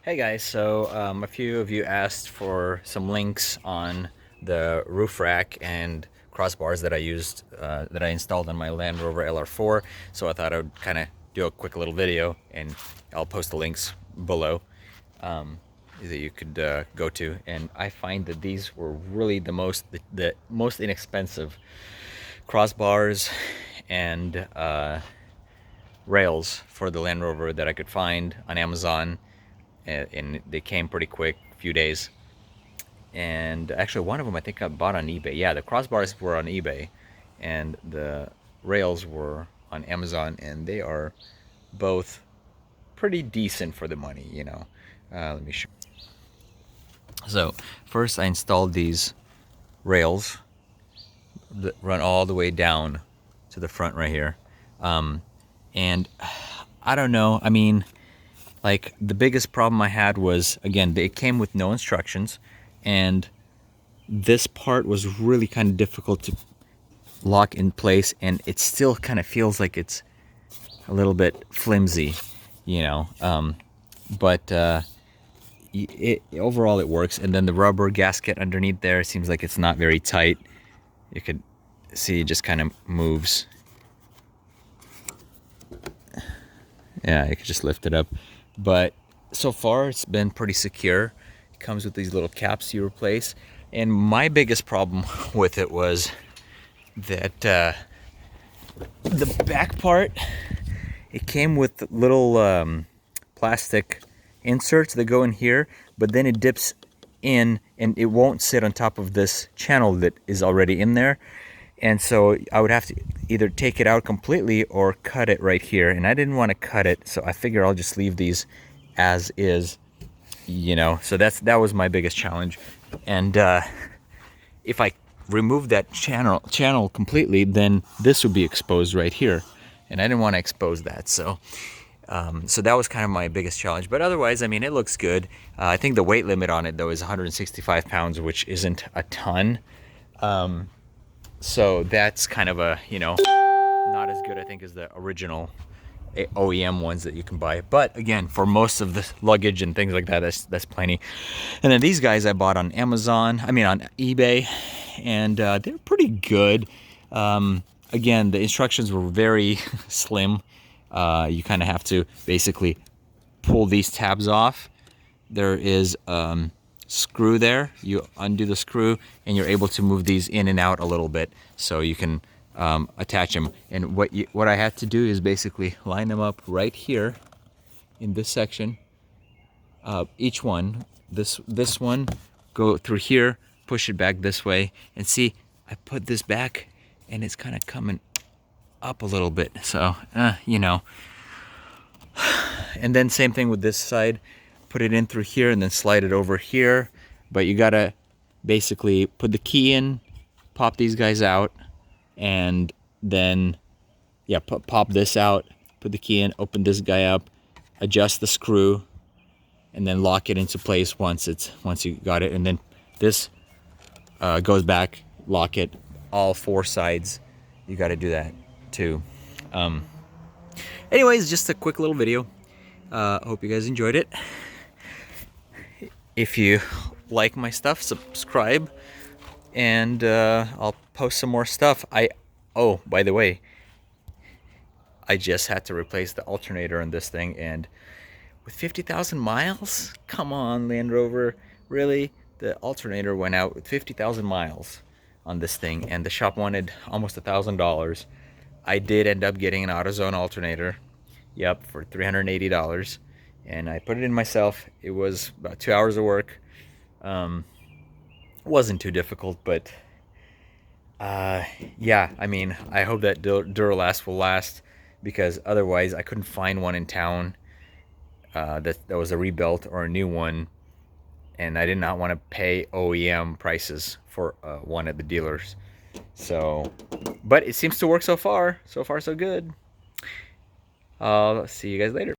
Hey guys, so a few of you asked for some links on the roof rack and crossbars that I used, that I installed on my Land Rover LR4. So I thought I would kind of do a quick little video, and I'll post the links below that you could go to. And I find that these were really the most inexpensive crossbars and rails for the Land Rover that I could find on Amazon, and they came pretty quick, a few days. And actually one of them I think I bought on eBay. Yeah, the crossbars were on eBay and the rails were on Amazon, and they are both pretty decent for the money, you know. Let me show. So first I installed these rails that run all the way down to the front right here. And I don't know, I mean, like, the biggest problem I had was, again, it came with no instructions, and this part was really kind of difficult to lock in place, and it still kind of feels like it's a little bit flimsy, you know. But overall it works. And then the rubber gasket underneath there seems like it's not very tight. You could see it just kind of moves. Yeah, you could just lift it up. But so far it's been pretty secure. It comes with these little caps you replace. And my biggest problem with it was that the back part, it came with little plastic inserts that go in here, but then it dips in and it won't sit on top of this channel that is already in there. And so I would have to either take it out completely or cut it right here. And I didn't want to cut it, so I figure I'll just leave these as is, you know. So that was my biggest challenge. And if I remove that channel completely, then this would be exposed right here. And I didn't want to expose that. So that was kind of my biggest challenge. But otherwise, I mean, it looks good. I think the weight limit on it, though, is 165 pounds, which isn't a ton. So that's kind of a, you know, not as good, I think, as the original OEM ones that you can buy. But again, for most of the luggage and things like that, that's plenty. And then these guys I bought on Amazon, I mean on eBay, and they're pretty good. Again, the instructions were very slim. You kind of have to basically pull these tabs off. There is screw there. You undo the screw and you're able to move these in and out a little bit, so you can attach them. And what I had to do is basically line them up right here in this section. Each one, this one, go through here, push it back this way, and see, I put this back and it's kind of coming up a little bit, so you know. And then same thing with this side, put it in through here and then slide it over here. But you gotta basically put the key in, pop these guys out, and then pop this out, put the key in, open this guy up, adjust the screw, and then lock it into place once you got it. And then this goes back, lock it, all four sides. You got to do that too. Anyways, just a quick little video. Hope you guys enjoyed it. If you like my stuff, subscribe, and I'll post some more stuff. Oh, by the way, I just had to replace the alternator on this thing, and with 50,000 miles? Come on, Land Rover. Really? The alternator went out with 50,000 miles on this thing, and the shop wanted almost $1,000. I did end up getting an AutoZone alternator. Yep, for $380. And I put it in myself. It was about 2 hours of work. Wasn't too difficult, but yeah, I mean, I hope that Duralast will last, because otherwise I couldn't find one in town that was a rebuilt or a new one, and I did not want to pay OEM prices for one at the dealers. So, but it seems to work so far. So far, so good. See you guys later.